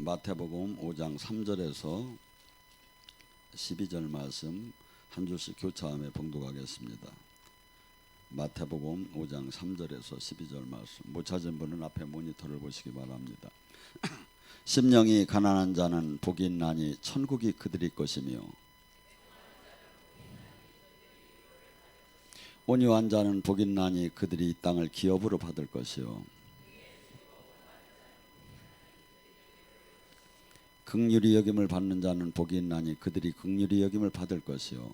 마태복음 5장 3절에서 12절 말씀 한 줄씩 교차하며 봉독하겠습니다. 마태복음 5장 3절에서 12절 말씀, 못 찾은 분은 앞에 모니터를 보시기 바랍니다. 심령이 가난한 자는 복이 있나니 천국이 그들의 것이며 온유한 자는 복이 있나니 그들이 이 땅을 기업으로 받을 것이요 긍휼히 여김을 받는 자는 복이 있나니 그들이 긍휼히 여김을 받을 것이요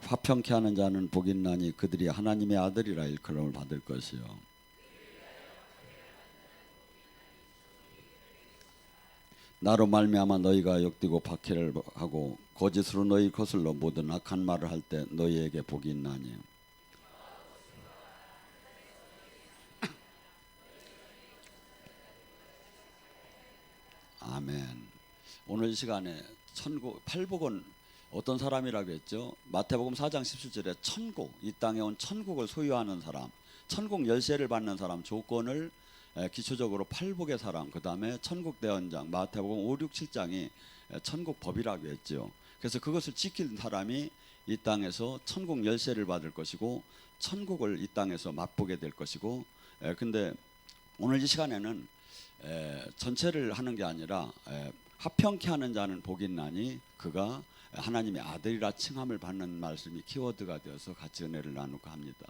화평케 하는 자는 복이 있나니 그들이 하나님의 아들이라 일컬음을 받을 것이요 나로 말미암아 너희가 욕되고 박해를 하고 거짓으로 너희 거슬러 모든 악한 말을 할 때 너희에게 복이 있나니 아멘. 오늘 이 시간에 팔복은 어떤 사람이라고 했죠? 마태복음 4장 17절에 천국, 이 땅에 온 천국을 소유하는 사람, 천국 열쇠를 받는 사람 조건을 기초적으로 팔복의 사람, 그 다음에 천국 대언장, 마태복음 5, 6, 7장이 천국 법이라고 했죠. 그래서 그것을 지킨 사람이 이 땅에서 천국 열쇠를 받을 것이고 천국을 이 땅에서 맛보게 될 것이고, 근데 오늘 이 시간에는 전체를 하는 게 아니라 화평케 하는 자는 복이 있나니 그가 하나님의 아들이라 칭함을 받는 말씀이 키워드가 되어서 같이 은혜를 나누고 합니다.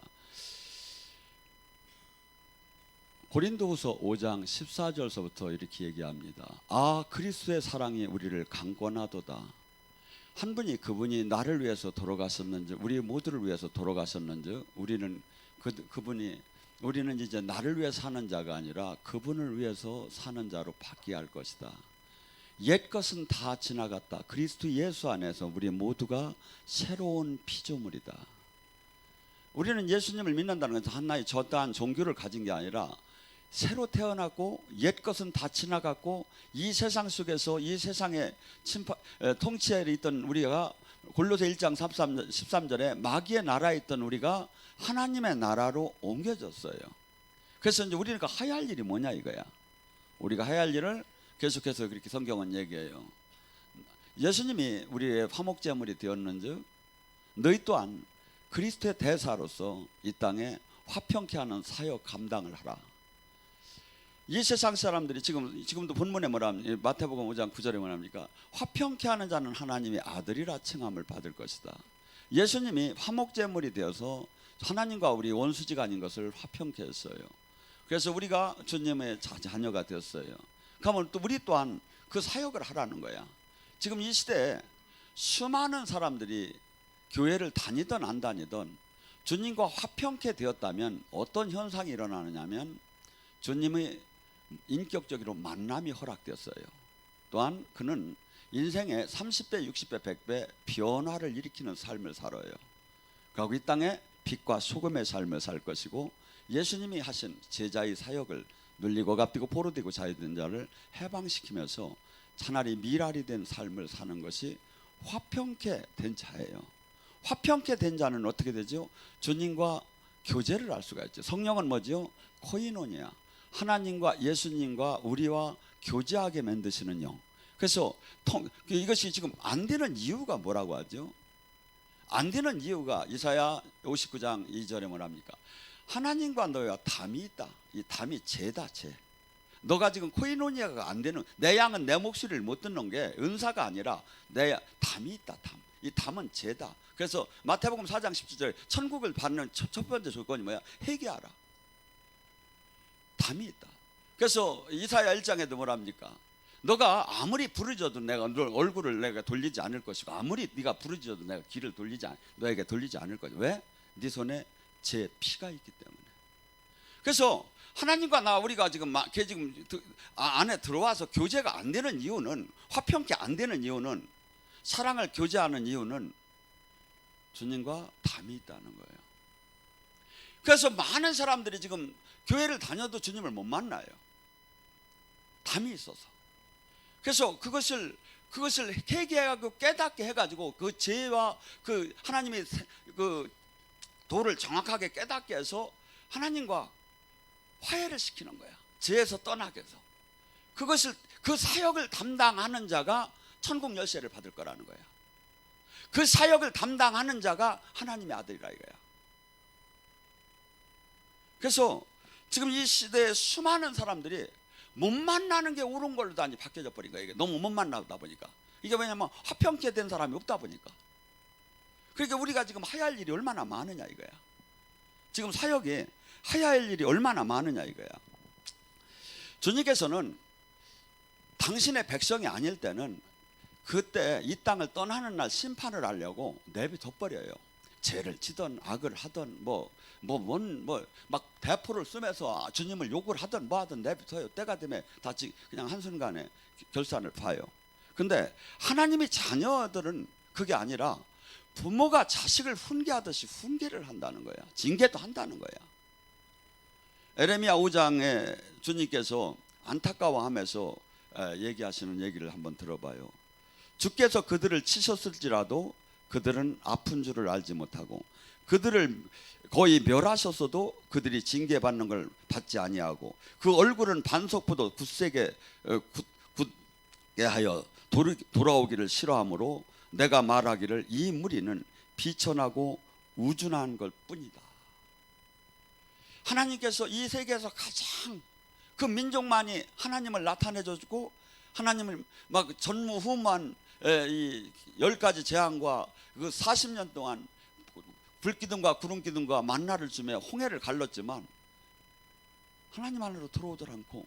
고린도후서 5장 14절서부터 이렇게 얘기합니다. 아, 그리스도의 사랑이 우리를 강권하도다. 한 분이 그분이 나를 위해서 돌아가셨는지 우리 모두를 위해서 돌아가셨는지 우리는 이제 나를 위해 사는 자가 아니라 그분을 위해서 사는 자로 바뀌어야 할 것이다. 옛 것은 다 지나갔다. 그리스도 예수 안에서 우리 모두가 새로운 피조물이다. 우리는 예수님을 믿는다는 것은 하나의 저떠한 종교를 가진 게 아니라 새로 태어났고 옛 것은 다 지나갔고 이 세상 속에서 이 세상의 통치에 있던 우리가 골로새 1장 13절에 마귀의 나라에 있던 우리가 하나님의 나라로 옮겨졌어요. 그래서 이제 우리가 해야 할 일이 뭐냐 이거야. 우리가 해야 할 일을 계속해서 그렇게 성경은 얘기해요. 예수님이 우리의 화목제물이 되었는즉 너희 또한 그리스도의 대사로서 이 땅에 화평케 하는 사역 감당을 하라. 이 세상 사람들이 지금도 본문에 마태복음 5장 9절에 뭐랍니까? 화평케 하는 자는 하나님의 아들이라 칭함을 받을 것이다. 예수님이 화목제물이 되어서 하나님과 우리 원수지간인 것을 화평케 했어요. 그래서 우리가 주님의 자녀가 되었어요. 그러면 또 우리 또한 그 사역을 하라는 거야. 지금 이 시대에 수많은 사람들이 교회를 다니든 안 다니든 주님과 화평케 되었다면 어떤 현상이 일어나느냐면 주님의 인격적으로 만남이 허락되었어요. 또한 그는 인생의 30배, 60배, 100배 변화를 일으키는 삶을 살아요. 그리고 이 땅에 빛과 소금의 삶을 살 것이고 예수님이 하신 제자의 사역을 눌리고 갚이고 포로되고 자유된 자를 해방시키면서 차라리 미랄이 된 삶을 사는 것이 화평케 된 자예요. 화평케 된 자는 어떻게 되죠? 주님과 교제를 할 수가 있죠. 성령은 뭐죠? 코이노니아. 하나님과 예수님과 우리와 교제하게 만드시는 영. 그래서 이것이 지금 안 되는 이유가 뭐라고 하죠? 안 되는 이유가 이사야 59장 2절에 뭐랍니까? 하나님과 너희가 담이 있다. 이 담이 죄다, 죄. 너가 지금 코이노니아가 안 되는, 내 양은 내 목소리를 못 듣는 게 은사가 아니라 내 담이 있다, 담. 이 담은 죄다. 그래서 마태복음 4장 17절에 천국을 받는 첫 번째 조건이 뭐야? 회개하라. 담이 있다. 그래서 이사야 1장에도 뭐랍니까? 너가 아무리 부르짖어도 내가 너 얼굴을 내가 돌리지 않을 것이고 아무리 네가 부르짖어도 내가 귀를 너에게 돌리지 않을 것이고. 왜? 네 손에 제 피가 있기 때문에. 그래서 하나님과 우리가 지금 안에 들어와서 교제가 안 되는 이유는, 화평케 안 되는 이유는, 사랑을 교제하는 이유는 주님과 담이 있다는 거예요. 그래서 많은 사람들이 지금 교회를 다녀도 주님을 못 만나요. 담이 있어서. 그래서 그것을 회개하고 깨닫게 해가지고 그 죄와 그 하나님의 그 도를 정확하게 깨닫게 해서 하나님과 화해를 시키는 거야. 죄에서 떠나게 해서. 그것을 그 사역을 담당하는 자가 천국 열쇠를 받을 거라는 거야. 그 사역을 담당하는 자가 하나님의 아들이라 이거야. 그래서 지금 이 시대에 수많은 사람들이 못 만나는 게 옳은 걸로 다 바뀌어져 버린 거야. 이게 너무 못 만나다 보니까. 이게 왜냐면 화평케 된 사람이 없다 보니까. 그러니까 우리가 지금 하야할 일이 얼마나 많으냐 이거야. 지금 사역에 하야할 일이 얼마나 많으냐 이거야. 주님께서는 당신의 백성이 아닐 때는 그때 이 땅을 떠나는 날 심판을 하려고 내비둬 버려요. 죄를 지던 악을 하던 막 대포를 쏘면서 주님을 욕을 하던 뭐 하던 내비둬요. 때가 되면 다 그냥 한순간에 결산을 봐요. 근데 하나님의 자녀들은 그게 아니라 부모가 자식을 훈계하듯이 훈계를 한다는 거야. 징계도 한다는 거야. 에레미야 5장에 주님께서 안타까워하면서 얘기하시는 얘기를 한번 들어봐요. 주께서 그들을 치셨을지라도 그들은 아픈 줄을 알지 못하고 그들을 거의 멸하셨어도 그들이 징계받는 걸 받지 아니하고 그 얼굴은 반석보다 굳세게 하여 돌아오기를 싫어하므로 내가 말하기를 이 무리는 비천하고 우준한 것 뿐이다. 하나님께서 이 세계에서 가장 그 민족만이 하나님을 나타내주고 하나님을 막 전무후무한 이 10가지 재앙과 그 40년 동안 불기둥과 구름기둥과 만나를 주며 홍해를 갈랐지만 하나님 안으로 들어오질 않고,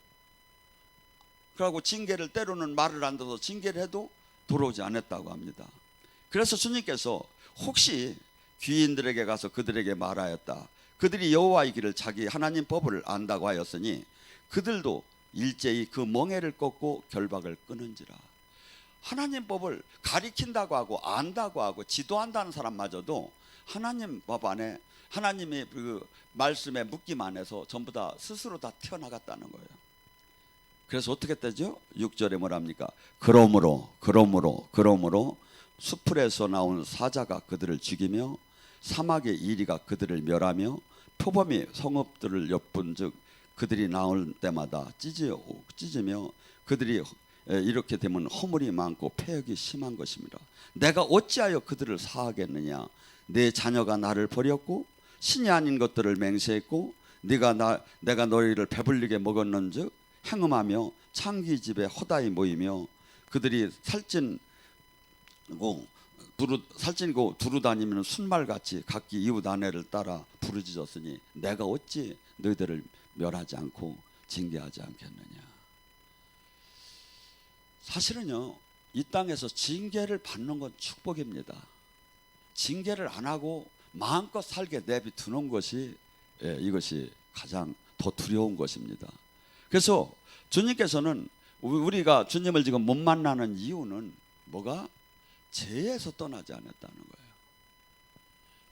그리고 징계를 때로는 말을 안 들어서 징계를 해도 돌아오지 않았다고 합니다. 그래서 주님께서 혹시 귀인들에게 가서 그들에게 말하였다. 그들이 여호와의 길을 자기 하나님 법을 안다고 하였으니 그들도 일제히 그 멍에를 꺾고 결박을 끊은지라. 하나님 법을 가리킨다고 하고 안다고 하고 지도한다는 사람마저도 하나님 법 안에 하나님의 그 말씀에 묶임 안에서 전부 다 스스로 다 튀어나갔다는 거예요. 그래서 어떻게 되죠? 6절에 뭐랍니까? 그러므로 수풀에서 나온 사자가 그들을 죽이며 사막의 이리가 그들을 멸하며 표범이 성읍들을 엿본즉 그들이 나올 때마다 찢으며 그들이 이렇게 되면 허물이 많고 폐역이 심한 것입니다. 내가 어찌하여 그들을 사하겠느냐? 내 자녀가 나를 버렸고 신이 아닌 것들을 맹세했고 내가 너희를 배불리게 먹었는즉 행음하며 창기 집에 허다히 모이며 그들이 살찐고 두루다니면 순말같이 각기 이웃 아내를 따라 부르짖었으니 내가 어찌 너희들을 멸하지 않고 징계하지 않겠느냐. 사실은요, 이 땅에서 징계를 받는 건 축복입니다. 징계를 안 하고 마음껏 살게 내비두는 것이 이것이 가장 더 두려운 것입니다. 그래서 주님께서는 우리가 주님을 지금 못 만나는 이유는 뭐가? 죄에서 떠나지 않았다는 거예요.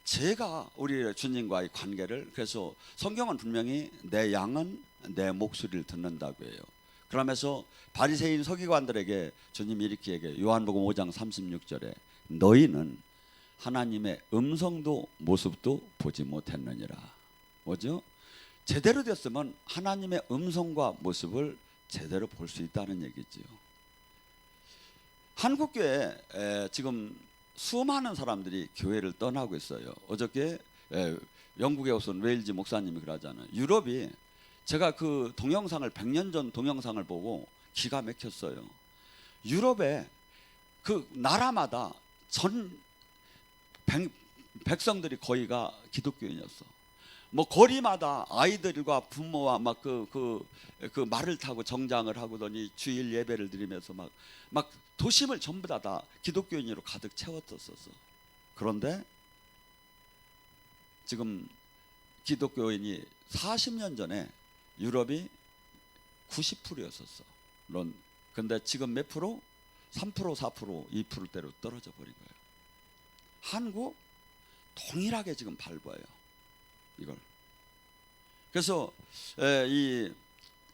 죄가 우리 주님과의 관계를, 그래서 성경은 분명히 내 양은 내 목소리를 듣는다고 해요. 그러면서 바리새인 서기관들에게 주님이 이렇게 얘기해요. 요한복음 5장 36절에 너희는 하나님의 음성도 모습도 보지 못했느니라. 뭐죠? 제대로 됐으면 하나님의 음성과 모습을 제대로 볼 수 있다는 얘기죠. 한국교회 지금 수많은 사람들이 교회를 떠나고 있어요. 어저께 영국에 오신 웨일즈 목사님이 그러잖아요. 유럽이, 제가 그 동영상을 100년 전 동영상을 보고 기가 막혔어요. 유럽에 그 나라마다 전 백성들이 거의가 기독교인이었어. 뭐 거리마다 아이들과 부모와 막 그 말을 타고 정장을 하고더니 주일 예배를 드리면서 막 도심을 전부 다 기독교인으로 가득 채웠었어. 그런데 지금 기독교인이 40년 전에 유럽이 90%였었어. 근데 지금 몇 프로? 3%, 4%, 2%대로 떨어져 버린 거예요. 한국 동일하게 지금 밟아요, 이걸. 그래서 이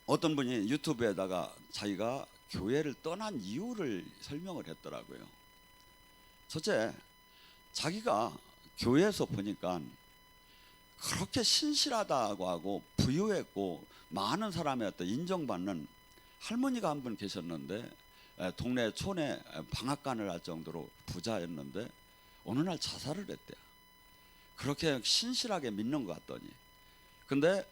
어떤 분이 유튜브에다가 자기가 교회를 떠난 이유를 설명을 했더라고요. 첫째, 자기가 교회에서 보니까 그렇게 신실하다고 하고 부유했고 많은 사람의 어떤 인정받는 할머니가 한 분 계셨는데, 동네 촌에 방앗간을 할 정도로 부자였는데 어느 날 자살을 했대요. 그렇게 신실하게 믿는 것 같더니. 근데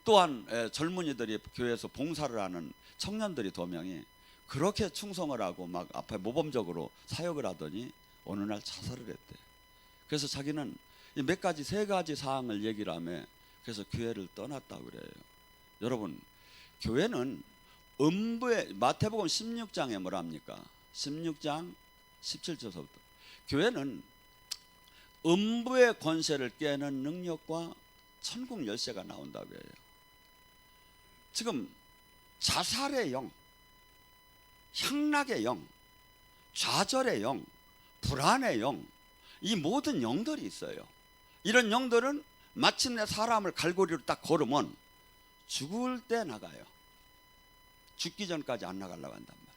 또한 젊은이들이 교회에서 봉사를 하는 청년들이 2명이 그렇게 충성을 하고 막 앞에 모범적으로 사역을 하더니 어느 날 자살을 했대. 그래서 자기는 몇 가지 3가지 사항을 얘기를 하며 그래서 교회를 떠났다고 그래요. 여러분, 교회는 음부의, 마태복음 16장에 뭐라 합니까? 16장 17절서부터 교회는 음부의 권세를 깨는 능력과 천국 열쇠가 나온다고 해요. 지금 자살의 영, 향락의 영, 좌절의 영, 불안의 영, 이 모든 영들이 있어요. 이런 영들은 마침내 사람을 갈고리로 딱 걸으면 죽을 때 나가요. 죽기 전까지 안 나가려고 한단 말이에요.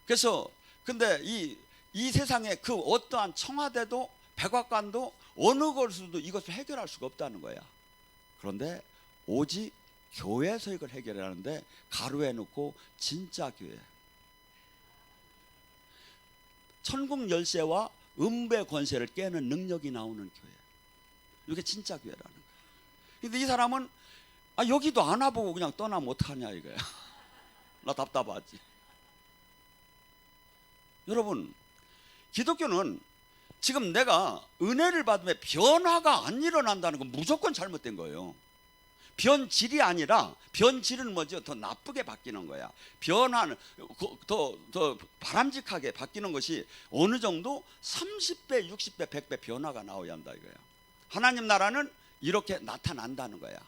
그래서 근데 이 세상에 그 어떠한 청와대도 백악관도 어느 곳에서도 이것을 해결할 수가 없다는 거야. 그런데 오직 교회에서 이걸 해결하는데 가로에 놓고 진짜 교회, 천국 열쇠와 음부의 권세를 깨는 능력이 나오는 교회, 이게 진짜 교회라는 거야. 근데 이 사람은 여기도 안 와보고 그냥 떠나면 어떡하냐 이거야. 나 답답하지. 여러분, 기독교는 지금 내가 은혜를 받으면 변화가 안 일어난다는 건 무조건 잘못된 거예요. 변질이 아니라, 변질은 뭐죠? 더 나쁘게 바뀌는 거야. 변화는 더 바람직하게 바뀌는 것이 어느 정도 30배, 60배, 100배 변화가 나와야 한다 이거야. 하나님 나라는 이렇게 나타난다는 거야.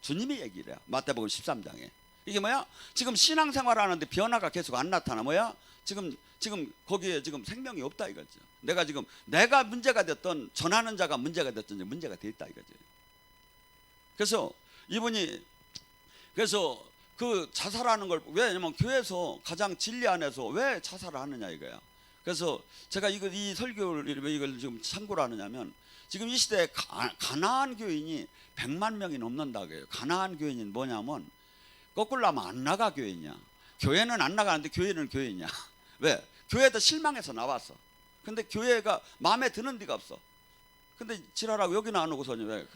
주님이 얘기를 해요. 마태복음 13장에. 이게 뭐야? 지금 신앙생활 하는데 변화가 계속 안 나타나. 뭐야? 지금 거기에 지금 생명이 없다 이거죠. 내가 문제가 됐던, 전하는 자가 문제가 됐던 문제가 돼 있다 이거죠. 그래서 이분이 그 자살하는 걸, 왜냐면 교회에서 가장 진리 안에서 왜 자살을 하느냐 이거야. 그래서 제가 이 설교를 왜 이걸 지금 참고로 하느냐면, 지금 이 시대에 가나안 교인이 100만 명이 넘는다고 해요. 가나안 교인은 뭐냐면 거꾸로 하면 안 나가 교인이야. 교회는 안 나가는데 교회는 교인이야. 왜? 교회도 실망해서 나왔어. 근데 교회가 마음에 드는 데가 없어. 근데 지랄하고 여기는 안 오고서니 왜?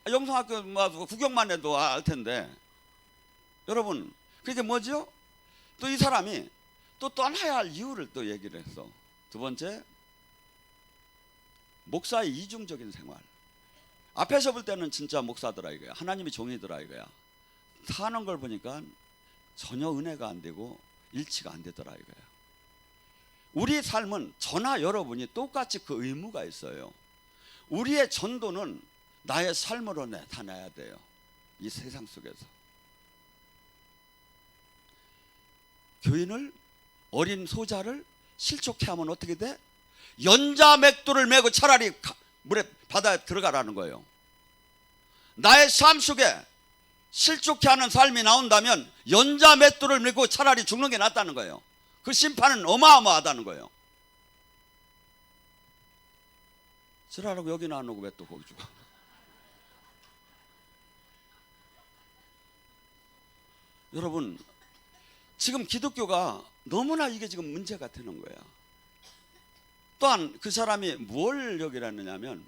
영성학교 와서 구경만 해도 알 텐데. 여러분, 그게 뭐죠? 또 이 사람이 또 떠나야 할 이유를 또 얘기를 했어. 2번째, 목사의 이중적인 생활. 앞에서 볼 때는 진짜 목사더라 이거야. 하나님이 종이더라 이거야. 사는 걸 보니까 전혀 은혜가 안 되고 일치가 안 되더라 이거야. 우리의 삶은 저나 여러분이 똑같이 그 의무가 있어요. 우리의 전도는 나의 삶으로 나타나야 돼요. 이 세상 속에서. 교인을, 어린 소자를 실족해 하면 어떻게 돼? 연자 맷돌을 메고 차라리 바다에 들어가라는 거예요. 나의 삶 속에 실족해 하는 삶이 나온다면 연자 맷돌을 메고 차라리 죽는 게 낫다는 거예요. 그 심판은 어마어마하다는 거예요. 지랄하고 여기는 안 오고 왜 또 거기 죽어? 여러분, 지금 기독교가 너무나 이게 지금 문제가 되는 거야. 또한 그 사람이 뭘 여기를 했느냐면,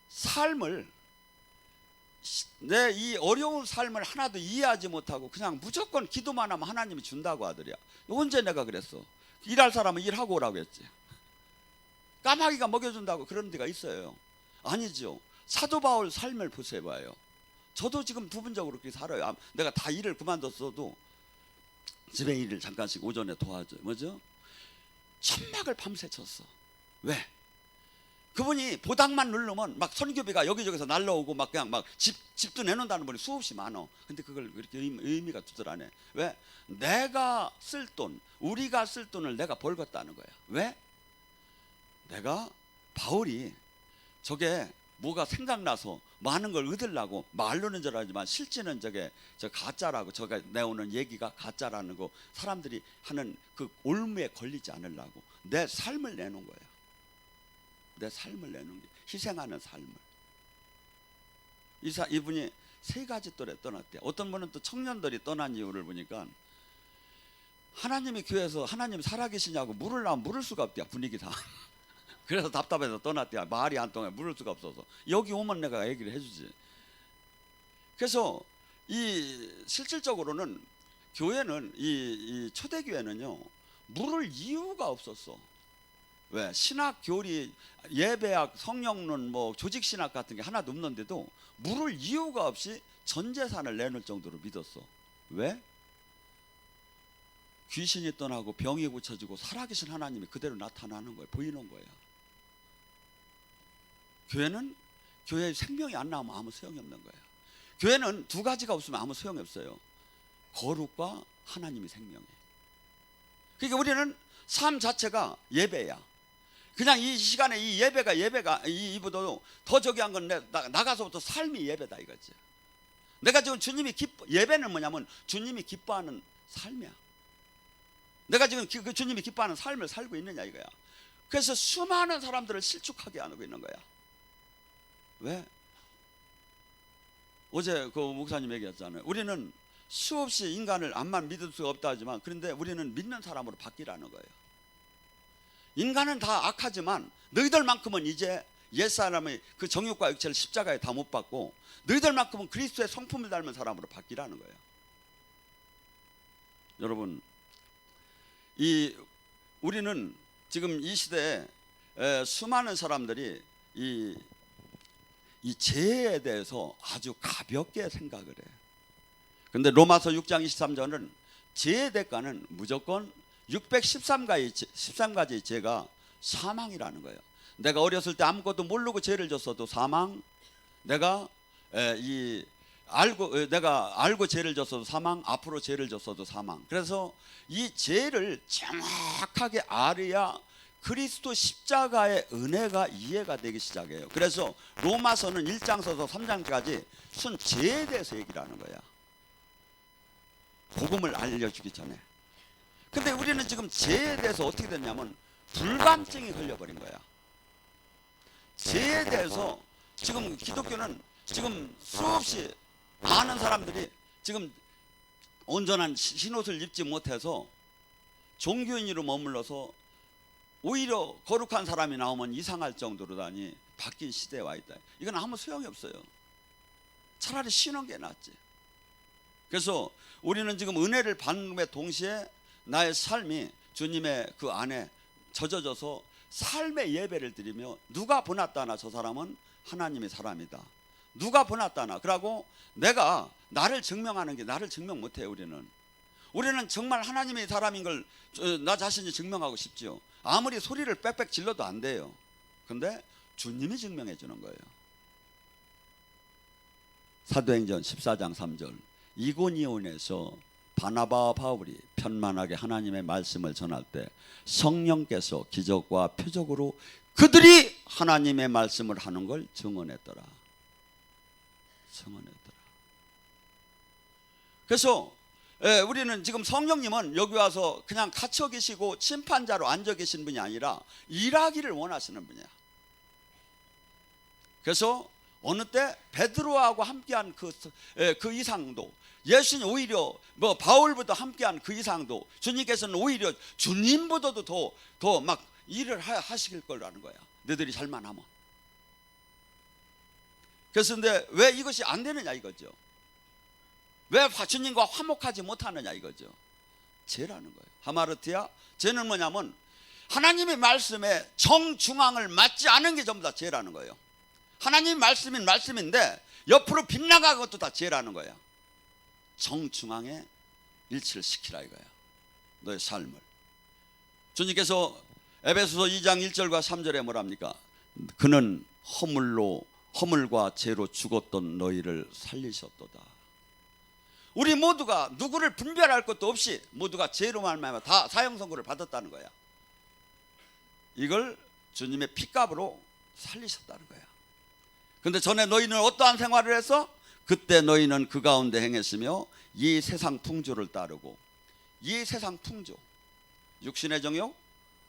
삶을, 내 이 어려운 삶을 하나도 이해하지 못하고 그냥 무조건 기도만 하면 하나님이 준다고 하더랴. 언제 내가 그랬어? 일할 사람은 일하고 오라고 했지. 까마귀가 먹여준다고 그런 데가 있어요. 아니죠. 사도 바울 삶을 보세요 봐요. 저도 지금 부분적으로 그렇게 살아요. 내가 다 일을 그만뒀어도 집에 일을 잠깐씩 오전에 도와줘. 뭐죠? 천막을 밤새 쳤어. 왜? 그분이 보당만 누르면 막 선교비가 여기저기서 날라오고 막 그냥 막 집도 내놓는다는 분이 수없이 많어. 근데 그걸 그렇게 의미가 두드러내. 왜? 내가 쓸 돈, 우리가 쓸 돈을 내가 벌겠다는 거야. 왜? 내가 바울이 저게 뭐가 생각나서 많은 걸 얻으려고 말로는 저라지만 실제는 저 가짜라고, 저가 내오는 얘기가 가짜라는 거 사람들이 하는 그 올무에 걸리지 않으려고 내 삶을 내놓은 거야. 내 삶을 내놓은 게 희생하는 삶을. 이분이 3가지 또래 떠났대요. 어떤 분은 또 청년들이 떠난 이유를 보니까 하나님이 교회에서 하나님 살아계시냐고 물으려면 물을 수가 없대요. 분위기상. 그래서 답답해서 떠났대요. 말이 안 통해. 물을 수가 없어서. 여기 오면 내가 얘기를 해주지. 그래서 실질적으로는 교회는 이 초대교회는요, 물을 이유가 없었어. 왜? 신학 교리, 예배학, 성령론, 뭐 조직신학 같은 게 하나도 없는데도 물을 이유가 없이 전 재산을 내놓을 정도로 믿었어. 왜? 귀신이 떠나고 병이 고쳐지고 살아계신 하나님이 그대로 나타나는 거예요. 보이는 거예요. 교회는 교회의 생명이 안 나오면 아무 소용이 없는 거예요. 교회는 2가지가 없으면 아무 소용이 없어요. 거룩과 하나님이 생명이에요. 그러니까 우리는 삶 자체가 예배야. 그냥 이 시간에 이 예배가 이보다도 더 저기한 건 나가서부터 삶이 예배다 이거지. 내가 지금 예배는 뭐냐면 주님이 기뻐하는 삶이야. 내가 지금 그 주님이 기뻐하는 삶을 살고 있느냐 이거야. 그래서 수많은 사람들을 실축하게 하고 있는 거야. 왜? 어제 그 목사님 얘기했잖아요. 우리는 수없이 인간을 암만 믿을 수가 없다 하지만, 그런데 우리는 믿는 사람으로 바뀌라는 거예요. 인간은 다 악하지만 너희들만큼은 이제 옛사람의 그 정욕과 육체를 십자가에 다 못 박고 너희들만큼은 그리스도의 성품을 닮은 사람으로 바뀌라는 거예요. 여러분, 우리는 지금 이 시대에 수많은 사람들이 이 죄에 대해서 아주 가볍게 생각을 해요. 근데 로마서 6장 23절은 죄의 대가는 무조건 613가지 죄가 사망이라는 거예요. 내가 어렸을 때 아무것도 모르고 죄를 졌어도 사망, 내가 알고 죄를 졌어도 사망, 앞으로 죄를 졌어도 사망. 그래서 이 죄를 정확하게 알아야 그리스도 십자가의 은혜가 이해가 되기 시작해요. 그래서 로마서는 1장서부터 3장까지 순 죄에 대해서 얘기를 하는 거야. 복음을 알려주기 전에. 근데 우리는 지금 죄에 대해서 어떻게 됐냐면 불감증이 걸려버린 거야. 죄에 대해서 지금 기독교는 지금 수없이 많은 사람들이 지금 온전한 흰옷을 입지 못해서 종교인으로 머물러서 오히려 거룩한 사람이 나오면 이상할 정도로 다니 바뀐 시대에 와 있다. 이건 아무 소용이 없어요. 차라리 쉬는 게 낫지. 그래서 우리는 지금 은혜를 받음의 동시에 나의 삶이 주님의 그 안에 젖어져서 삶의 예배를 드리며, 누가 보났다나 저 사람은 하나님의 사람이다. 누가 보났다나. 그러고 내가 나를 증명하는 게, 나를 증명 못해요. 우리는 정말 하나님의 사람인 걸 나 자신이 증명하고 싶지요. 아무리 소리를 빽빽 질러도 안 돼요. 근데 주님이 증명해 주는 거예요. 사도행전 14장 3절, 이고니온에서 바나바와 바울이 편만하게 하나님의 말씀을 전할 때 성령께서 기적과 표적으로 그들이 하나님의 말씀을 하는 걸 증언했더라. 그래서 우리는 지금 성령님은 여기 와서 그냥 갇혀 계시고 심판자로 앉아 계신 분이 아니라 일하기를 원하시는 분이야. 그래서 어느 때 베드로하고 함께한 그 이상도, 예수님 오히려 뭐 바울보다 함께한 그 이상도, 주님께서는 오히려 주님보다도 더 막 일을 하실 거라는 거야. 너희들이 잘만 하면. 그래서 근데 왜 이것이 안 되느냐 이거죠. 왜 주님과 화목하지 못하느냐 이거죠. 죄라는 거예요. 하마르티아, 죄는 뭐냐면 하나님의 말씀에 정중앙을 맞지 않은 게 전부 다 죄라는 거예요. 하나님의 말씀인 말씀인데 옆으로 빗나간 것도 다 죄라는 거야. 정중앙에 일치를 시키라 이거야. 너의 삶을. 주님께서 에베소서 2장 1절과 3절에 뭐랍니까? 그는 허물과 죄로 죽었던 너희를 살리셨도다. 우리 모두가 누구를 분별할 것도 없이 모두가 죄로 말미암아 다 사형 선고를 받았다는 거야. 이걸 주님의 피값으로 살리셨다는 거야. 근데 전에 너희는 어떠한 생활을 해서? 그때 너희는 그 가운데 행했으며 이 세상 풍조를 따르고, 이 세상 풍조, 육신의 정욕,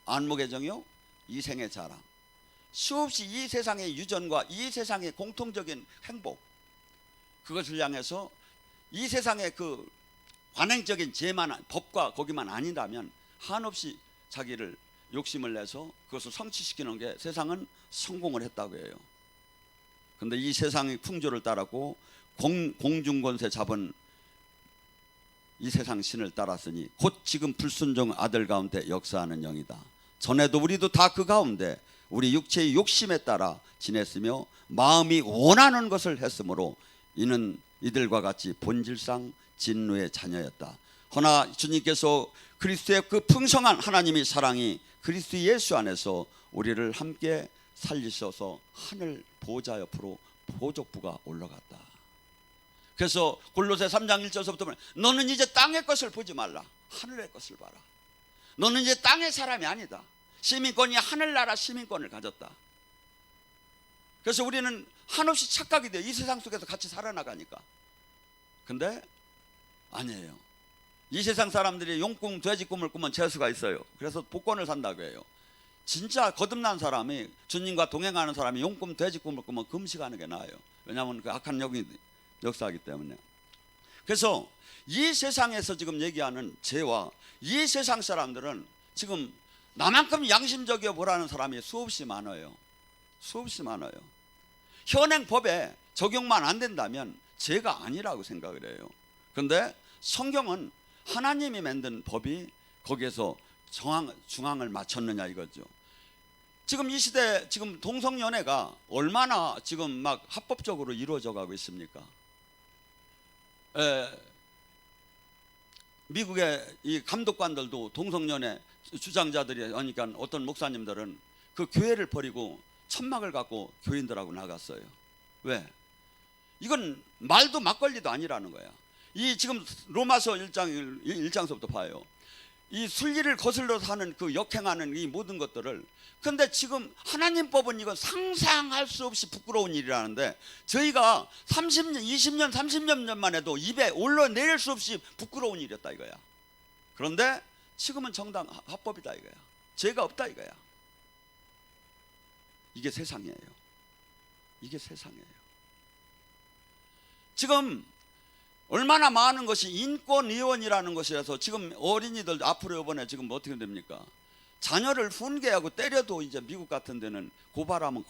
안목의 정욕, 이생의 자랑, 수없이 이 세상의 유전과 이 세상의 공통적인 행복, 그것을 향해서 이 세상의 그 관행적인 죄만, 법과 거기만 아니라면 한없이 자기를 욕심을 내서 그것을 성취시키는 게 세상은 성공을 했다고 해요. 그런데 이 세상의 풍조를 따랐고 공중권세 잡은 이 세상 신을 따랐으니 곧 지금 불순종 아들 가운데 역사하는 영이다. 전에도 우리도 다 그 가운데 우리 육체의 욕심에 따라 지냈으며 마음이 원하는 것을 했으므로 이는 이들과 같이 본질상 진노의 자녀였다. 허나 주님께서 그리스도의 그 풍성한 하나님의 사랑이 그리스도 예수 안에서 우리를 함께 살리셔서 하늘 보좌 옆으로 보족부가 올라갔다. 그래서 골로새 3장 1절서부터 보면 너는 이제 땅의 것을 보지 말라. 하늘의 것을 봐라. 너는 이제 땅의 사람이 아니다. 시민권이 하늘나라 시민권을 가졌다. 그래서 우리는 한없이 착각이 돼요. 이 세상 속에서 같이 살아나가니까. 근데 아니에요. 이 세상 사람들이 용꿈 돼지꿈을 꾸면 재수가 있어요. 그래서 복권을 산다고 해요. 진짜 거듭난 사람이, 주님과 동행하는 사람이 용꿈 돼지꿈을 꾸면 금식하는 게 나아요. 왜냐하면 그 악한 영이 역사하기 때문에. 그래서 이 세상에서 지금 얘기하는 죄와 이 세상 사람들은 지금 나만큼 양심적이어 보라는 사람이 수없이 많아요. 수없이 많아요. 현행 법에 적용만 안 된다면 죄가 아니라고 생각을 해요. 그런데 성경은 하나님이 만든 법이 거기에서 중앙을 맞췄느냐 이거죠. 지금 이 시대 지금 동성연애가 얼마나 지금 막 합법적으로 이루어져 가고 있습니까? 미국의 이 감독관들도 동성연애 주장자들이, 그러니까 어떤 목사님들은 그 교회를 버리고 천막을 갖고 교인들하고 나갔어요. 왜? 이건 말도 막걸리도 아니라는 거야. 이 지금 로마서 1장서부터 봐요. 이 순리를 거슬러 사는 그 역행하는 이 모든 것들을, 근데 지금 하나님 법은 이건 상상할 수 없이 부끄러운 일이라는데 저희가 30년, 20년, 30년 전만 해도 입에 올려내릴 수 없이 부끄러운 일이었다 이거야. 그런데 지금은 정당 합법이다 이거야. 죄가 없다 이거야. 이게 세상이에요. 이게 세상이에요. 지금 얼마나 많은 것이 인권위원이라는 것이라서 지금 어린이들 앞으로 이번에 지금 어떻게 됩니까? 자녀를 훈계하고 때려도 이제 미국 같은 데는 고발하면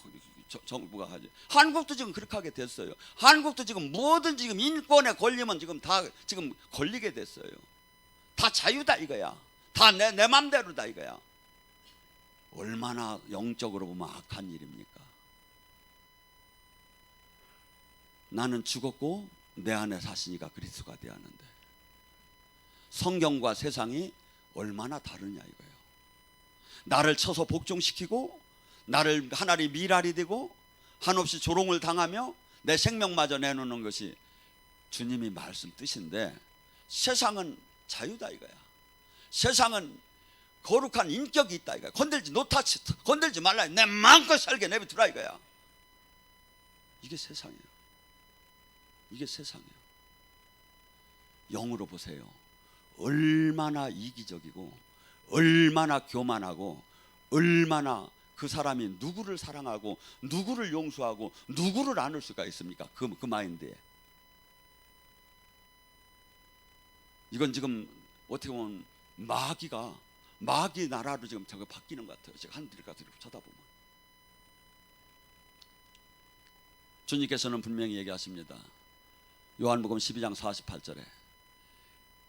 정부가 하지. 한국도 지금 그렇게 하게 됐어요. 한국도 지금 뭐든지 지금 인권에 걸리면 지금 다 지금 걸리게 됐어요. 다 자유다 이거야. 다 내 맘대로다 이거야. 얼마나 영적으로 보면 악한 일입니까? 나는 죽었고 내 안에 사시니까 그리스도가 되었는데 성경과 세상이 얼마나 다르냐 이거예요. 나를 쳐서 복종시키고 나를 하나님 미랄이 되고 한없이 조롱을 당하며 내 생명마저 내놓는 것이 주님이 말씀 뜻인데, 세상은 자유다 이거야. 세상은 거룩한 인격이 있다 이거야. 건들지 노타치, 건들지 말라. 내 마음껏 살게 내비두라 이거야. 이게 세상이에요. 이게 세상이에요. 영으로 보세요. 얼마나 이기적이고 얼마나 교만하고 얼마나 그 사람이 누구를 사랑하고 누구를 용서하고 누구를 안을 수가 있습니까? 그 마인드에. 이건 지금 어떻게 보면 마귀 나라로 지금 저거 바뀌는 것 같아요. 제가 하늘을 가서 쳐다보면. 주님께서는 분명히 얘기하십니다. 요한복음 12장 48절에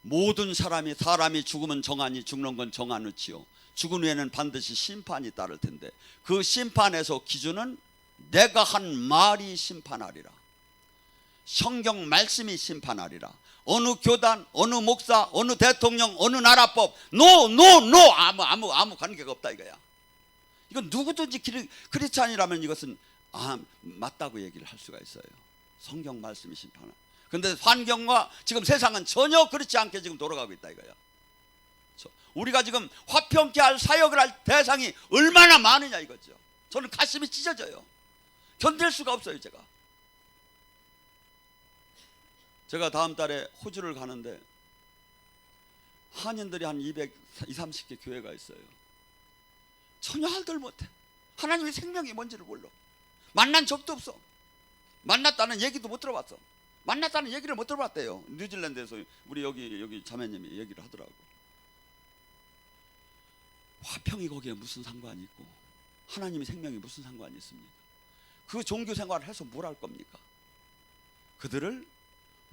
모든 사람이 죽으면 정하니 죽는 건 정하느치요 죽은 후에는 반드시 심판이 따를 텐데 그 심판에서 기준은 내가 한 말이 심판하리라. 성경 말씀이 심판하리라. 어느 교단, 어느 목사, 어느 대통령, 어느 나라법, 아무 관계가 없다 이거야. 이건 누구든지 크리스찬이라면 이것은 맞다고 얘기를 할 수가 있어요. 성경 말씀이 심판하라. 근데 환경과 지금 세상은 전혀 그렇지 않게 지금 돌아가고 있다 이거야. 우리가 지금 화평케 할 사역을 할 대상이 얼마나 많으냐 이거죠. 저는 가슴이 찢어져요. 견딜 수가 없어요. 제가 다음 달에 호주를 가는데 한인들이 한 230개 교회가 있어요. 전혀 알들 못해. 하나님의 생명이 뭔지를 몰라. 만난 적도 없어. 만났다는 얘기도 못 들어봤어. 만났다는 얘기를 못 들어봤대요. 뉴질랜드에서 우리 여기 자매님이 얘기를 하더라고. 화평이 거기에 무슨 상관이 있고 하나님의 생명이 무슨 상관이 있습니까? 그 종교 생활을 해서 뭘 할 겁니까? 그들을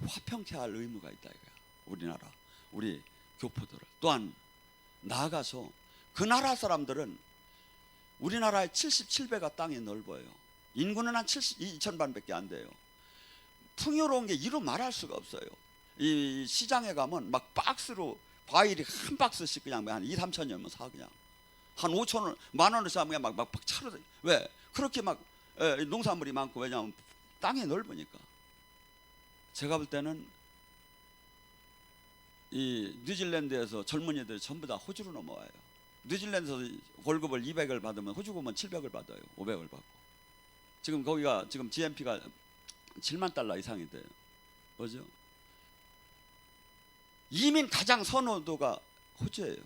화평케 할 의무가 있다 이거야. 우리나라 우리 교포들을. 또한 나아가서 그 나라 사람들은 우리나라의 77배가 땅이 넓어요. 인구는 한 2,000만밖에 안 돼요. 풍요로운 게 이루 말할 수가 없어요. 이 시장에 가면 막 박스로 과일이 한 박스씩 그냥 한 2, 3천원이면 사. 그냥 한 5천원, 만원을 사면 그냥 막 차려. 왜? 그렇게 막 농산물이 많고. 왜냐하면 땅이 넓으니까. 제가 볼 때는 이 뉴질랜드에서 젊은이들이 전부 다 호주로 넘어와요. 뉴질랜드에서 월급을 200을 받으면 호주 가면 700을 받아요. 500을 받고. 지금 거기가 지금 GNP가 7만 달러 이상이 돼요. 뭐죠? 이민 가장 선호도가 호주예요.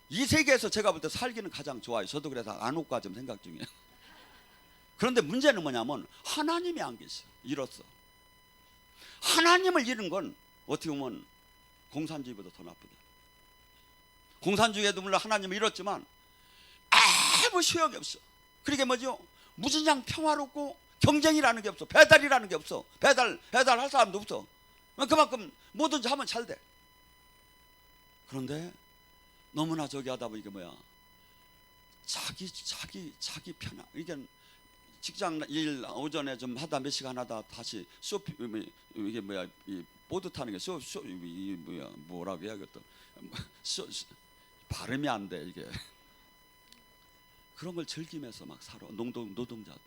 이 세계에서 제가 볼 때 살기는 가장 좋아요. 저도 그래서 안 올까 좀 생각 중이에요. 그런데 문제는 뭐냐면 하나님이 안 계셔. 잃었어. 하나님을 잃은 건 어떻게 보면 공산주의보다 더 나쁘다. 공산주의에도 물론 하나님을 잃었지만 아무 소용이 없어. 그러게 뭐죠? 무진장 평화롭고 경쟁이라는 게 없어. 배달이라는 게 없어. 배달할 사람도 없어. 그만큼 뭐든지 하면 잘 돼. 그런데 너무나 저기 하다 보니까 뭐야? 자기 편한. 이게 직장 일 오전에 좀 하다 몇 시간 하다 다시 이게 뭐야? 이 보드 타는 게 이 뭐야? 뭐라고 해야겠다. 발음이 안 돼 이게. 그런 걸 즐기면서 막 살아. 노동자도.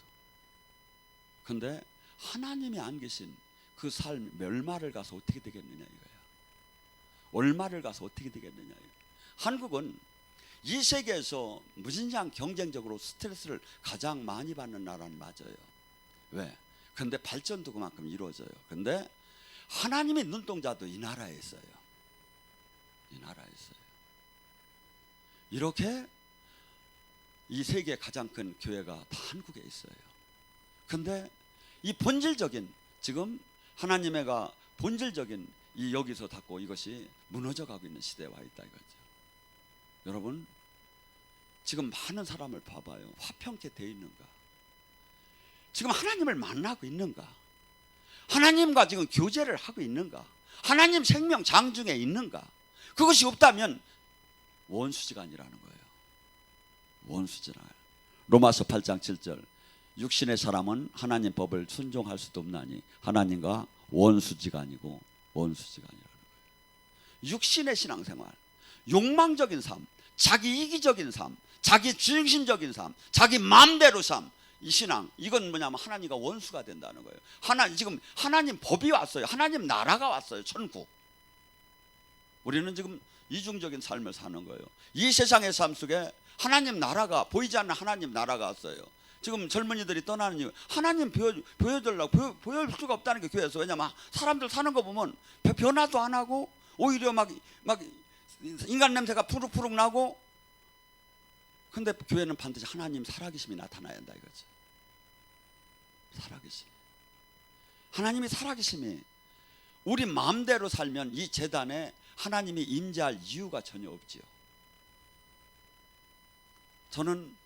근데 하나님이 안 계신 그 삶 멸마를 가서 어떻게 되겠느냐 이거야. 얼마를 가서 어떻게 되겠느냐 이거야. 한국은 이 세계에서 무진장 경쟁적으로 스트레스를 가장 많이 받는 나라는 맞아요. 왜? 근데 발전도 그만큼 이루어져요. 근데 하나님의 눈동자도 이 나라에 있어요. 이 나라에 있어요. 이렇게 이 세계 가장 큰 교회가 다 한국에 있어요. 근데 이 본질적인 지금 하나님의가 본질적인 이 여기서 닫고 이것이 무너져가고 있는 시대에 와 있다 이거죠. 여러분 지금 많은 사람을 봐봐요. 화평케 돼 있는가? 지금 하나님을 만나고 있는가? 하나님과 지금 교제를 하고 있는가? 하나님 생명 장중에 있는가? 그것이 없다면 원수지간이라는 거예요. 원수지간. 로마서 8장 7절. 육신의 사람은 하나님 법을 순종할 수도 없나니 하나님과 원수지간이고 원수지간이라는 거예요. 육신의 신앙생활, 욕망적인 삶, 자기 이기적인 삶, 자기 중심적인 삶, 자기 마음대로 삶, 이 신앙 이건 뭐냐면 하나님과 원수가 된다는 거예요. 지금 하나님 법이 왔어요. 하나님 나라가 왔어요. 천국. 우리는 지금 이중적인 삶을 사는 거예요. 이 세상의 삶 속에 하나님 나라가 보이지 않는 하나님 나라가 왔어요. 지금 젊은이들이 떠나는 이유 하나님 보여주려고 보여줄 수가 없다는 게 교회에서. 왜냐면 사람들 사는 거 보면 변화도 안 하고 오히려 막 인간 냄새가 푸룩푸룩 나고. 근데 교회는 반드시 하나님 살아계심이 나타나야 한다 이거죠. 살아계심. 하나님이 살아계심이 우리 마음대로 살면 이 재단에 하나님이 임재할 이유가 전혀 없지요. 저는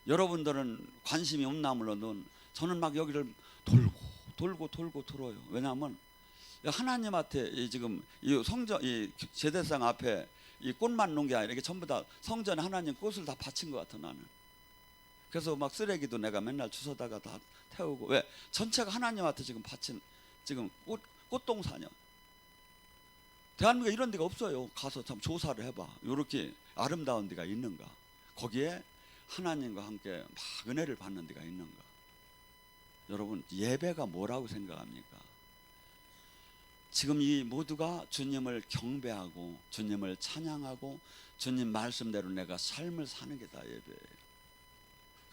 여러분들은 관심이 없나 물론 저는 막 여기를 돌고 돌아요. 왜냐하면 하나님한테 지금 이 성전 이 제대상 앞에 이 꽃만 놓은 게 아니라 이게 전부 다 성전에 하나님 꽃을 다 바친 것 같아 나는. 그래서 막 쓰레기도 내가 맨날 주워다가 다 태우고. 왜? 전체가 하나님한테 지금 바친 지금 꽃동산이야. 대한민국에 이런 데가 없어요. 가서 참 조사를 해봐. 이렇게 아름다운 데가 있는가? 거기에 하나님과 함께 막 은혜를 받는 데가 있는가? 여러분 예배가 뭐라고 생각합니까? 지금 이 모두가 주님을 경배하고 주님을 찬양하고 주님 말씀대로 내가 삶을 사는 게 다 예배예요.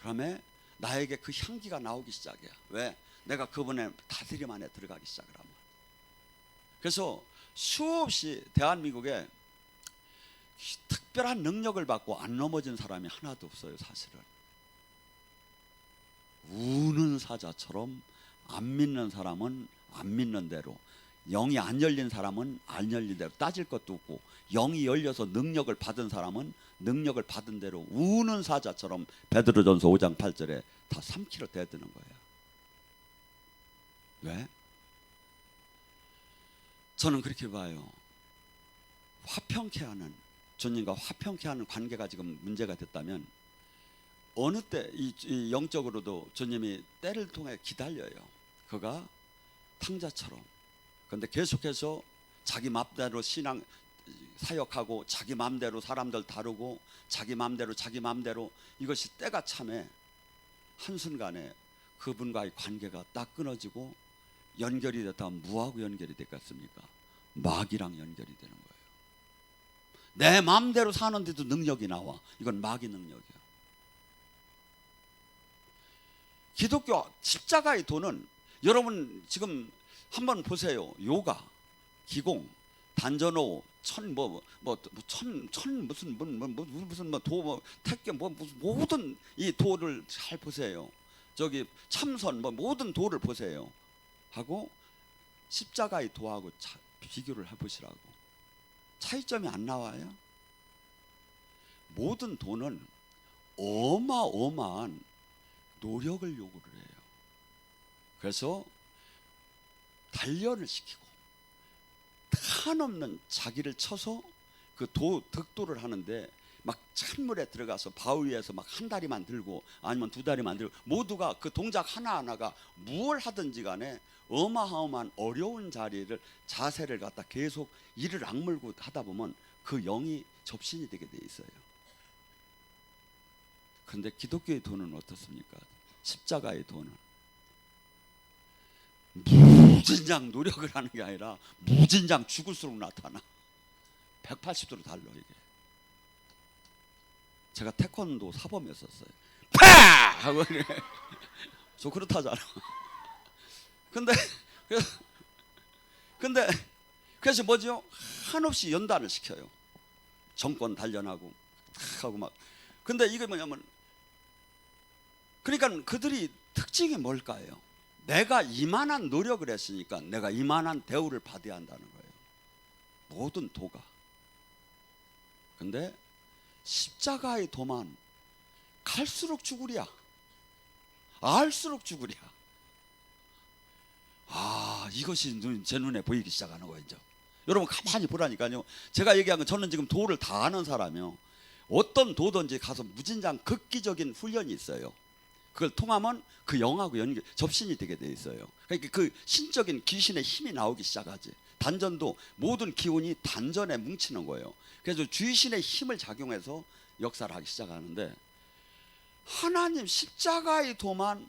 그러면 나에게 그 향기가 나오기 시작이야. 왜? 내가 그분의 다스림 안에 들어가기 시작을 하면. 그래서 수없이 대한민국에 특별한 능력을 받고 안 넘어진 사람이 하나도 없어요. 사실은 우는 사자처럼 안 믿는 사람은 안 믿는 대로, 영이 안 열린 사람은 안 열린 대로, 따질 것도 없고, 영이 열려서 능력을 받은 사람은 능력을 받은 대로 우는 사자처럼 베드로전서 5장 8절에 다 삼키러 대드는 거예요. 왜? 저는 그렇게 봐요. 화평케 하는, 주님과 화평케 하는 관계가 지금 문제가 됐다면 어느 때 이 영적으로도 주님이 때를 통해 기다려요. 그가 탕자처럼. 그런데 계속해서 자기 맘대로 신앙 사역하고, 자기 맘대로 사람들 다루고, 자기 맘대로 이것이 때가 참에 한순간에 그분과의 관계가 딱 끊어지고, 연결이 됐다면 뭐하고 연결이 됐겠습니까? 마귀랑 연결이 되는 거예요. 내 마음대로 사는데도 능력이 나와. 이건 마귀 능력이야. 기독교 십자가의 도는, 여러분 지금 한번 보세요. 요가, 기공, 단전호, 택견, 모든 이 도를 잘 보세요. 저기 참선, 모든 도를 보세요. 하고 십자가의 도하고 비교를 해보시라고. 차이점이 안 나와요? 모든 도는 어마어마한 노력을 요구를 해요. 그래서 단련을 시키고 한없는 자기를 쳐서 그 득도를 하는데, 막 찬물에 들어가서 바위에서 막 한 다리만 들고 아니면 두 다리만 들고, 모두가 그 동작 하나하나가 무엇을 하든지 간에 어마어마한 어려운 자세를 갖다 계속 이를 악물고 하다 보면 그 영이 접신이 되게 돼 있어요. 그런데 기독교의 도는 어떻습니까? 십자가의 도는 무진장 노력을 하는 게 아니라 무진장 죽을수록 나타나. 180도로 달라. 이게 제가 태권도 사범이었었어요. 파! 하고 저 그렇다잖아. 근데 그래서 뭐죠? 한없이 연단을 시켜요. 정권 단련하고 하고 막. 근데 이게 뭐냐면, 그러니까 그들이 특징이 뭘까요? 내가 이만한 노력을 했으니까 내가 이만한 대우를 받아야 한다는 거예요. 모든 도가. 근데 십자가의 도만 갈수록 죽으랴, 알수록 죽으랴. 이것이 제 눈에 보이기 시작하는 거예요. 이제 여러분 가만히 보라니까요. 제가 얘기한 건, 저는 지금 도를 다 아는 사람이요. 어떤 도든지 가서 무진장 극기적인 훈련이 있어요. 그걸 통하면 그 영하고 접신이 되게 돼 있어요. 그러니까 그 신적인 귀신의 힘이 나오기 시작하지. 단전도 모든 기운이 단전에 뭉치는 거예요. 그래서 귀신의 힘을 작용해서 역사를 하기 시작하는데, 하나님 십자가의 도만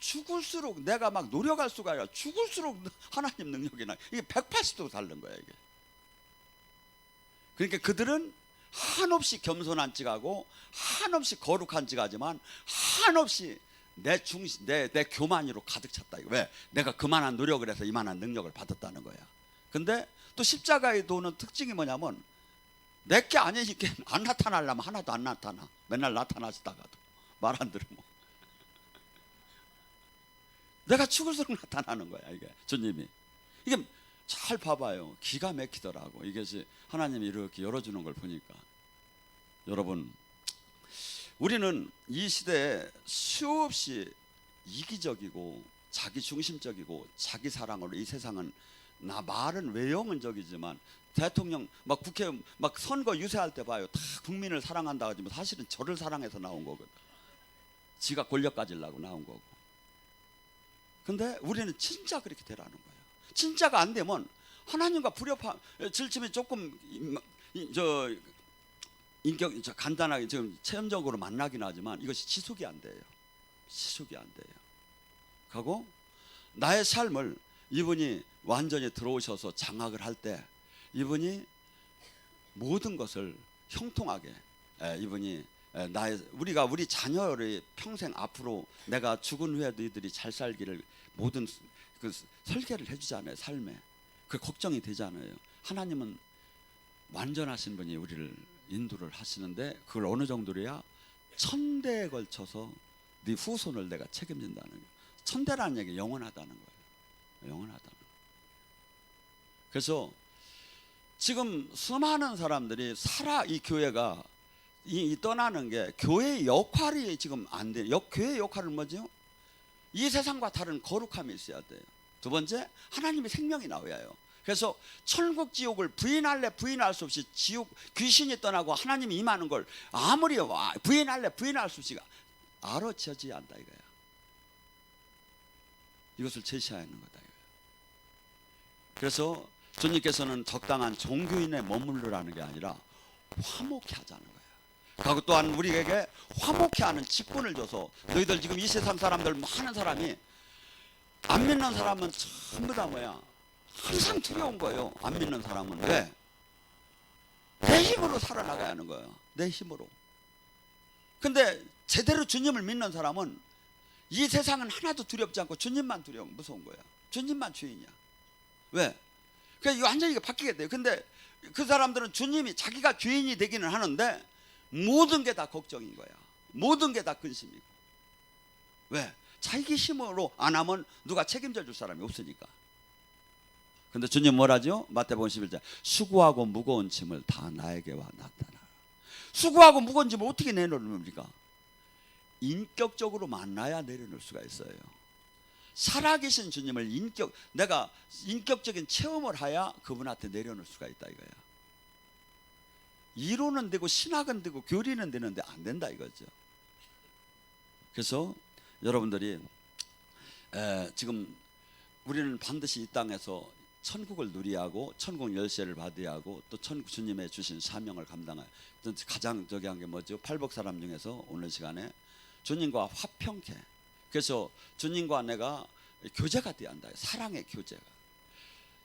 죽을수록, 내가 막 노력할 수가 아니라 죽을수록 하나님 능력이 나. 이게 180도 다른 거야 이게. 그러니까 그들은 한없이 겸손한 척하고 한없이 거룩한 척하지만 한없이 내 교만으로 가득 찼다. 왜? 내가 그만한 노력을 해서 이만한 능력을 받았다는 거야. 근데 또 십자가의 도는 특징이 뭐냐면, 내게 아니니까 안 나타나려면 하나도 안 나타나. 맨날 나타나시다가도 말 안 들으면 내가 죽을수록 나타나는 거야 이게. 주님이 이게 잘 봐봐요. 기가 막히더라고. 이것이 하나님이 이렇게 열어주는 걸 보니까. 여러분, 우리는 이 시대에 수없이 이기적이고 자기중심적이고 자기 사랑으로 이 세상은, 말은 외형은적이지만 대통령 막 국회 막 선거 유세할 때 봐요. 다 국민을 사랑한다 하지만 사실은 저를 사랑해서 나온 거거든. 지가 권력 가지려고 나온 거고. 근데 우리는 진짜 그렇게 되라는 거예요. 진짜가 안 되면 하나님과 질침이 조금 간단하게 지금 체험적으로 만나긴 하지만 이것이 지속이 안 돼요. 지속이 안 돼요. 그리고 나의 삶을 이분이 완전히 들어오셔서 장악을 할 때, 이분이 모든 것을 형통하게, 이분이 우리 자녀를 평생 앞으로 내가 죽은 후에 너희들이 잘 살기를 모든 그 설계를 해주잖아요. 삶에 그 걱정이 되잖아요. 하나님은 완전하신 분이 우리를 인도를 하시는데, 그걸 어느 정도로야 1000대에 걸쳐서 네 후손을 내가 책임진다는 거예요. 천대라는 얘기 영원하다는 거예요. 영원하다는 거예요. 그래서 지금 수많은 사람들이 이 교회가 떠나는 게 교회의 역할이 지금 안 돼요. 교회의 역할은 뭐죠? 이 세상과 다른 거룩함이 있어야 돼요. 두 번째, 하나님의 생명이 나와야 해요. 그래서 천국 지옥을 부인할래 부인할 수 없이 지옥 귀신이 떠나고 하나님이 임하는 걸 아무리 부인할래 부인할 수 없이 알아채지 않다 이거야. 이것을 제시해야 하는 거다 이거야. 그래서 주님께서는 적당한 종교인에 머무르라는 게 아니라 화목케 하자는 거예요. 그리고 또한 우리에게 화목케 하는 직분을 줘서 너희들 지금 이 세상 사람들 많은 사람이 안 믿는 사람은 전부 다 뭐야? 항상 두려운 거예요. 안 믿는 사람은. 왜? 내 힘으로 살아나가야 하는 거예요. 내 힘으로. 근데 제대로 주님을 믿는 사람은 이 세상은 하나도 두렵지 않고 주님만 무서운 거야. 주님만 주인이야. 왜? 그러니까 완전히 바뀌게 돼요. 근데 그 사람들은 주님이 자기가 주인이 되기는 하는데 모든 게 다 걱정인 거야. 모든 게 다 근심이고. 왜? 자기 힘으로 안 하면 누가 책임져 줄 사람이 없으니까. 근데 주님 뭐라죠? 마태복음 11장 수고하고 무거운 짐을 다 나에게와 나타나라. 수고하고 무거운 짐을 어떻게 내려놓습니까? 인격적으로 만나야 내려놓을 수가 있어요. 살아계신 주님을 내가 인격적인 체험을 해야 그분한테 내려놓을 수가 있다 이거야. 이론은 되고 신학은 되고 교리는 되는데 안 된다 이거죠. 그래서 여러분들이 지금 우리는 반드시 이 땅에서 천국을 누리하고 천국 열쇠를 받아야 하고 또 천국 주님의 주신 사명을 감당해야. 가장 저기 한 게 뭐죠? 팔복 사람 중에서 오늘 시간에 주님과 화평케. 그래서 주님과 내가 교제가 돼야 한다. 사랑의 교제가.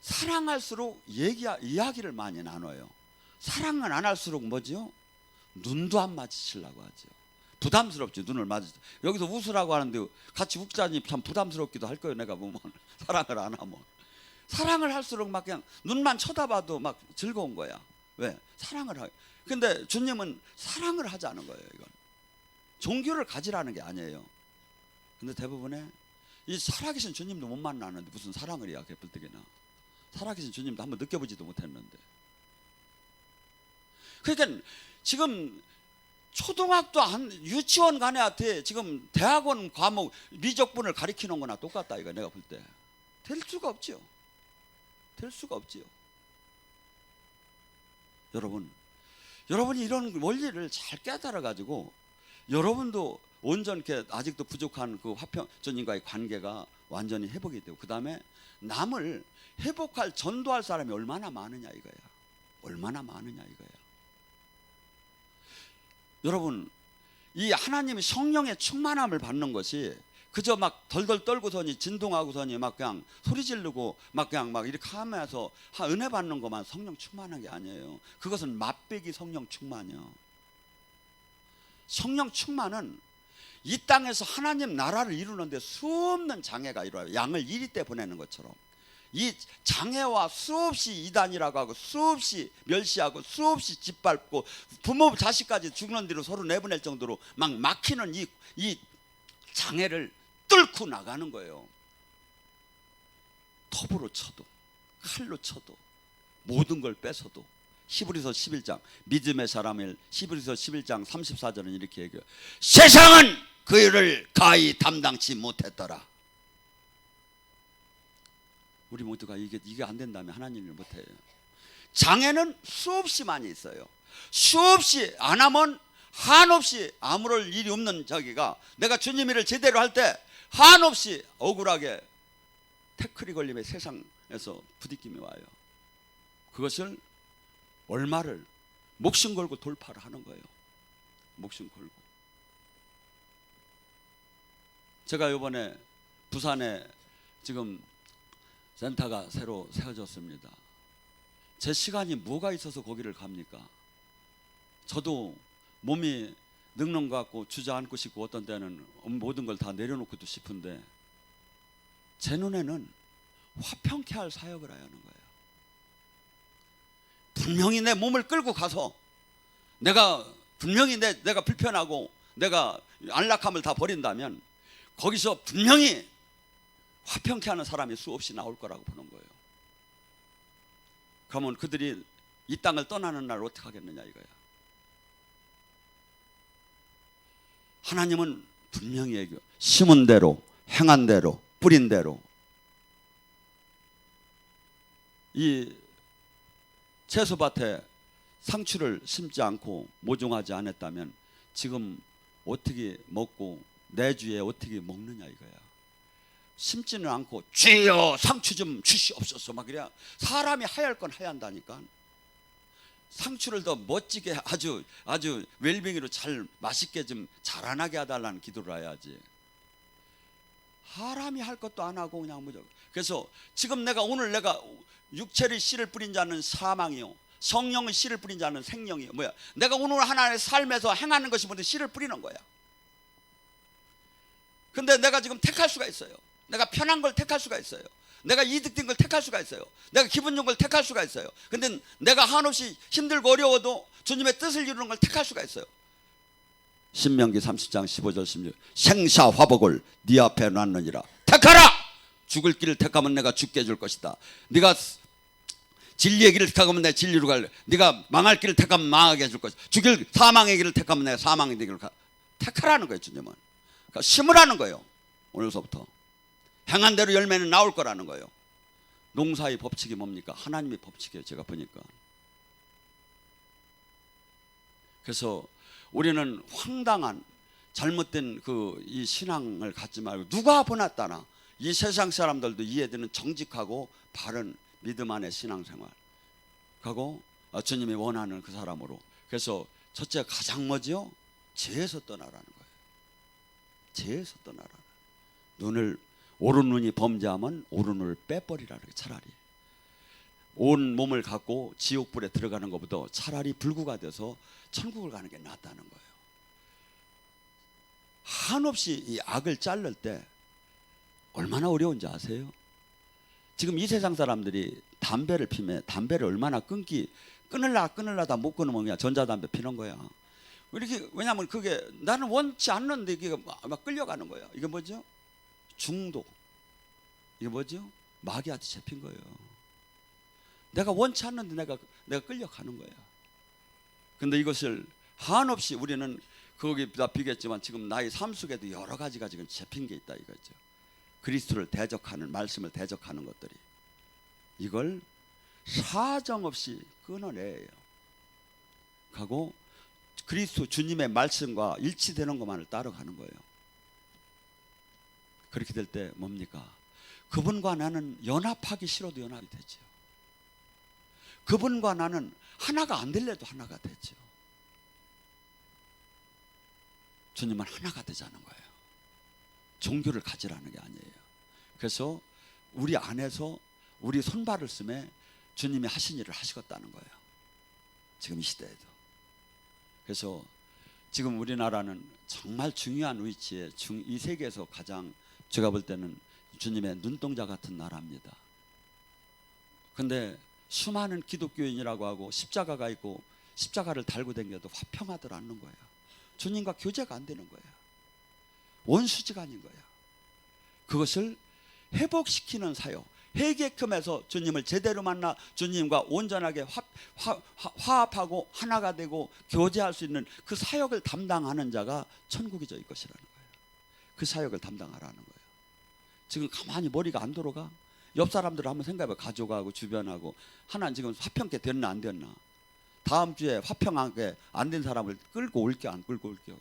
사랑할수록 이야기를 많이 나눠요. 사랑은 안 할수록 뭐죠? 눈도 안 마주치려고 하죠. 부담스럽죠. 눈을 마주치. 여기서 웃으라고 하는데 같이 웃자니 참 부담스럽기도 할 거예요. 내가 보면 사랑을 안 하면. 사랑을 할수록 막 그냥 눈만 쳐다봐도 막 즐거운 거야. 왜? 사랑을 하. 근데 주님은 사랑을 하자는 거예요. 이건 종교를 가지라는 게 아니에요. 근데 대부분의 이 살아계신 주님도 못 만나는데 무슨 사랑을 해야 개뿔뜨기나. 살아계신 주님도 한번 느껴보지도 못했는데. 그러니까 지금 초등학교 유치원 간애한테 지금 대학원 과목 미적분을 가리키는 거나 똑같다 이거 내가 볼 때. 될 수가 없죠. 될 수가 없지요. 여러분이 이런 원리를 잘 깨달아 가지고 여러분도 온전케 아직도 부족한 그 화평주님과의 관계가 완전히 회복이 되고 그 다음에 남을 회복할 전도할 사람이 얼마나 많으냐 이거야. 얼마나 많으냐 이거야. 여러분 이 하나님의 성령의 충만함을 받는 것이 그저 막 덜덜 떨고서니 진동하고서니 막 그냥 소리 지르고 막 그냥 막 이렇게 하면서 은혜 받는 것만 성령 충만한 게 아니에요. 그것은 맛배기 성령 충만이요. 성령 충만은 이 땅에서 하나님 나라를 이루는데 수없는 장애가 일어나요. 양을 이리 때 보내는 것처럼 이 장애와 수없이 이단이라고 하고 수없이 멸시하고 수없이 짓밟고 부모 자식까지 죽는 뒤로 서로 내보낼 정도로 막 막히는 이 장애를 뚫고 나가는 거예요. 톱으로 쳐도 칼로 쳐도 모든 걸 뺏어도. 히브리서 11장 믿음의 사람을 히브리서 11장 34절은 이렇게 얘기해요. 세상은 그를 가히 담당치 못했더라. 우리 모두가 이게 안 된다면 하나님을 못해요. 장애는 수없이 많이 있어요. 수없이 안 하면 한없이 아무럴 일이 없는 저기가 내가 주님 일을 제대로 할 때 한없이 억울하게 태클이 걸림에 세상에서 부딪힘이 와요. 그것을 얼마를 목숨 걸고 돌파를 하는 거예요. 목숨 걸고. 제가 이번에 부산에 지금 센터가 새로 세워졌습니다. 제 시간이 뭐가 있어서 거기를 갑니까? 저도 몸이 늙는 것 같고 주저앉고 싶고 어떤 때는 모든 걸 다 내려놓고도 싶은데 제 눈에는 화평케 할 사역을 해야 하는 거예요. 분명히 내 몸을 끌고 가서 내가 분명히 내가 불편하고 내가 안락함을 다 버린다면 거기서 분명히 화평케 하는 사람이 수없이 나올 거라고 보는 거예요. 그러면 그들이 이 땅을 떠나는 날 어떻게 하겠느냐 이거야. 하나님은 분명히 얘기해요. 심은 대로, 행한 대로, 뿌린 대로. 이 채소밭에 상추를 심지 않고 모종하지 않았다면 지금 어떻게 먹고 내주에 어떻게 먹느냐 이거야. 심지는 않고 주여 상추 좀 주시옵소서 막 그래야 사람이 하얄 건 하얀다니까. 상추를 더 멋지게 아주 웰빙으로 잘 맛있게 좀 자라나게 해달라는 기도를 해야지. 사람이 할 것도 안 하고 그냥 무조건. 그래서 지금 오늘 내가 육체의 씨를 뿌린 자는 사망이요 성령의 씨를 뿌린 자는 생명이요. 뭐야? 내가 오늘 하나의 삶에서 행하는 것이 뭔데 씨를 뿌리는 거야. 근데 내가 지금 택할 수가 있어요. 내가 편한 걸 택할 수가 있어요. 내가 이득된 걸 택할 수가 있어요. 내가 기분 좋은 걸 택할 수가 있어요. 근데 내가 한없이 힘들고 어려워도 주님의 뜻을 이루는 걸 택할 수가 있어요. 신명기 30장 15절 16 생사화복을 네 앞에 놨느니라. 택하라. 죽을 길을 택하면 내가 죽게 해줄 것이다. 네가 진리의 길을 택하면 내가 진리로 갈래. 네가 망할 길을 택하면 망하게 해줄 것이다. 죽일 사망의 길을 택하면 내가 사망의 길을 택하라는 거예요. 주님은 그러니까 심으라는 거예요. 오늘서부터 행한 대로 열매는 나올 거라는 거예요. 농사의 법칙이 뭡니까? 하나님의 법칙이에요. 제가 보니까. 그래서 우리는 황당한 잘못된 이 신앙을 갖지 말고 누가 보났다나 이 세상 사람들도 이해되는 정직하고 바른 믿음 안의 신앙생활 하고 주님이 원하는 그 사람으로. 그래서 첫째 가장 뭐지요? 죄에서 떠나라는 거예요. 죄에서 떠나라. 오른 눈이 범죄하면 오른 눈을 빼버리라는 거예요. 차라리 온 몸을 갖고 지옥불에 들어가는 것보다 차라리 불구가 돼서 천국을 가는 게 낫다는 거예요. 한없이 이 악을 자를 때 얼마나 어려운지 아세요? 지금 이 세상 사람들이 담배를 피면 담배를 얼마나 끊으려다 못 끊으면 그냥 전자담배 피는 거야. 이렇게. 왜냐하면 그게 나는 원치 않는데 이게 막 끌려가는 거야. 이게 뭐죠? 중독. 이게 뭐죠? 마귀한테 잡힌 거예요. 내가 원치 않는데 내가 끌려가는 거야. 근데 이것을 한없이 우리는 거기다 비겠지만 지금 나의 삶 속에도 여러 가지가 지금 잡힌 게 있다 이거죠. 그리스도를 대적하는 말씀을 대적하는 것들이 이걸 사정없이 끊어내요. 하고 그리스도 주님의 말씀과 일치되는 것만을 따라가는 거예요. 그렇게 될 때 뭡니까? 그분과 나는 연합하기 싫어도 연합이 되죠. 그분과 나는 하나가 안 될래도 하나가 되죠. 주님은 하나가 되자는 거예요. 종교를 가지라는 게 아니에요. 그래서 우리 안에서 우리 손발을 쓰매 주님이 하신 일을 하시겠다는 거예요. 지금 이 시대에도. 그래서 지금 우리나라는 정말 중요한 위치에 이 세계에서 가장 제가 볼 때는 주님의 눈동자 같은 나라입니다. 근데 수많은 기독교인이라고 하고 십자가가 있고 십자가를 달고 다녀도 화평하들 않는 거예요. 주님과 교제가 안 되는 거예요. 원수지간인 거예요. 그것을 회복시키는 사역, 회개금에서 주님을 제대로 만나 주님과 온전하게 화합하고 하나가 되고 교제할 수 있는 그 사역을 담당하는 자가 천국이 저희 것이라는 거예요. 그 사역을 담당하라는 거예요. 지금 가만히 머리가 안 돌아가? 옆 사람들을 한번 생각해봐. 가족하고 주변하고 하나는 지금 화평케 됐나 안 됐나? 다음 주에 화평하게 안 된 사람을 끌고 올게 안 끌고 올게요?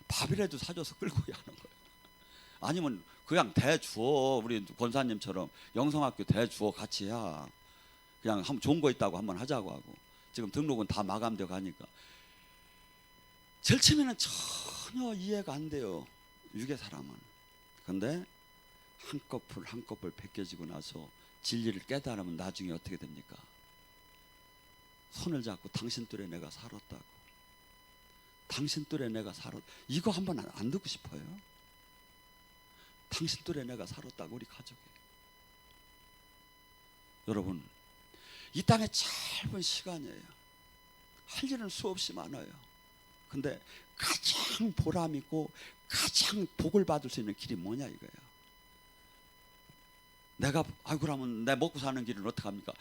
밥이라도 사줘서 끌고 오게 하는 거예요. 아니면 그냥 대주어. 우리 권사님처럼 영성학교 대주어 같이 해야 그냥 한번 좋은 거 있다고 한번 하자고 하고. 지금 등록은 다 마감되어 가니까 제일 처음에는 전혀 이해가 안 돼요. 유괴 사람은. 근데 한꺼풀 벗겨지고 나서 진리를 깨달으면 나중에 어떻게 됩니까? 손을 잡고 당신 뜰에 내가 살았다고. 당신 뜰에 내가 살았. 이거 한번 안 듣고 싶어요? 당신 뜰에 내가 살았다고. 우리 가족이. 여러분, 이 땅에 짧은 시간이에요. 할 일은 수없이 많아요. 근데 가장 보람 있고 가장 복을 받을 수 있는 길이 뭐냐 이거예요. 내가 그러면 내 먹고 사는 길은 어떡합니까?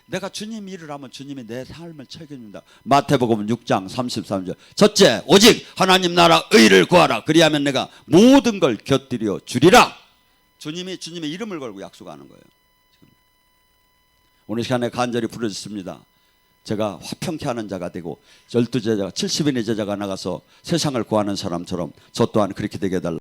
내가 주님 일을 하면 주님이 내 삶을 책임집니다. 마태복음 6장 33절. 첫째, 오직 하나님 나라 의를 구하라. 그리하면 내가 모든 걸 곁들여 주리라. 주님의 이름을 걸고 약속하는 거예요. 지금. 오늘 시간에 간절히 부르짖습니다. 제가 화평케 하는 자가 되고 12제자가 70인의 제자가 나가서 세상을 구하는 사람처럼 저 또한 그렇게 되게 해달라.